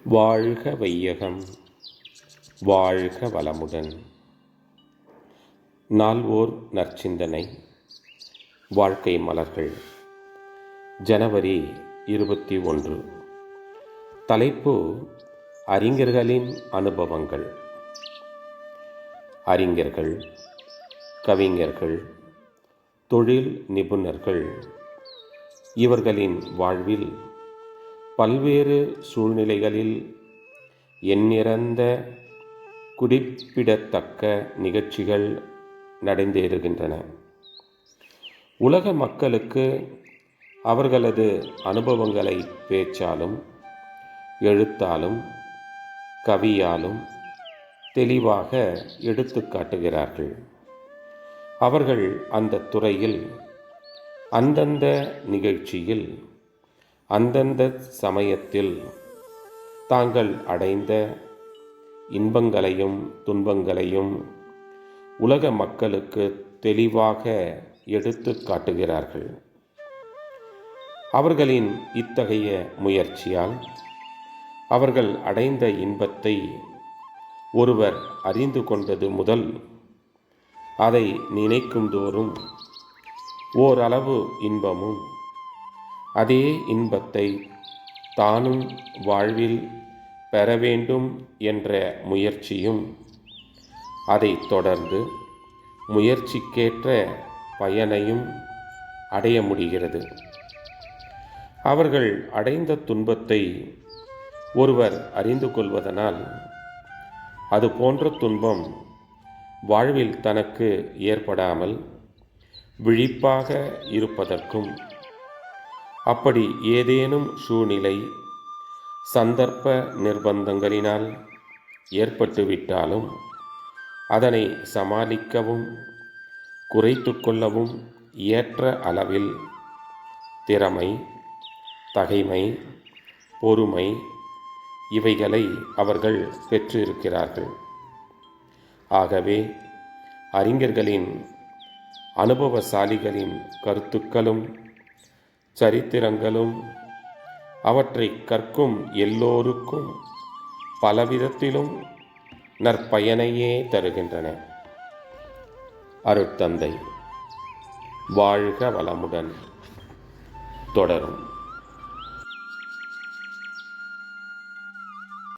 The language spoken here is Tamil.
வாழ்க வையகம், வாழ்க வளமுடன். நால்வோர் நற்சிந்தனை. வாழ்க்கை மலர்கள். ஜனவரி 21. தலைப்பு: அறிஞர்களின் அனுபவங்கள். அறிஞர்கள், கவிஞர்கள், தொழில் நிபுணர்கள் இவர்களின் வாழ்வில் பல்வேறு சூழ்நிலைகளில் எண்ணிறந்த குறிப்பிடத்தக்க நிகழ்ச்சிகள் நடந்தேறுகின்றன. உலக மக்களுக்கு அவர்களது அனுபவங்களை பேச்சாலும் எழுத்தாலும் கவியாலும் தெளிவாக எடுத்து காட்டுகிறார்கள். அவர்கள் அந்த துறையில் அந்தந்த நிகழ்ச்சியில் அந்தந்த சமயத்தில் தாங்கள் அடைந்த இன்பங்களையும் துன்பங்களையும் உலக மக்களுக்கு தெளிவாக எடுத்து காட்டுகிறார்கள். அவர்களின் இத்தகைய முயற்சியால் அவர்கள் அடைந்த இன்பத்தை ஒருவர் அறிந்து கொண்டது முதல் அதை நினைக்கும் தோறும் ஓரளவு இன்பமும், அதே இன்பத்தை தானும் வாழ்வில் பெற வேண்டும் என்ற முயற்சியும், அதை தொடர்ந்து முயற்சிக்கேற்ற பயனையும் அடைய முடிகிறது. அவர்கள் அடைந்த துன்பத்தை ஒருவர் அறிந்து கொள்வதனால் அது போன்ற துன்பம் வாழ்வில் தனக்கு ஏற்படாமல் விழிப்பாக இருப்பதற்கும், அப்படி ஏதேனும் சூழ்நிலை சந்தர்ப்ப நிர்பந்தங்களினால் ஏற்பட்டுவிட்டாலும் அதனை சமாளிக்கவும் குறைத்து கொள்ளவும் ஏற்ற அளவில் திறமை, தகைமை, பொறுமை இவைகளை அவர்கள் பெற்றிருக்கிறார்கள். ஆகவே அறிஞர்களின், அனுபவசாலிகளின் கருத்துக்களும் சரித்திரங்களும் அவற்றை கற்கும் எல்லோருக்கும் பலவிதத்திலும் நற்பயனையே தருகின்றன. அருட்தந்தை. வாழ்க வளமுடன். தொடரும்.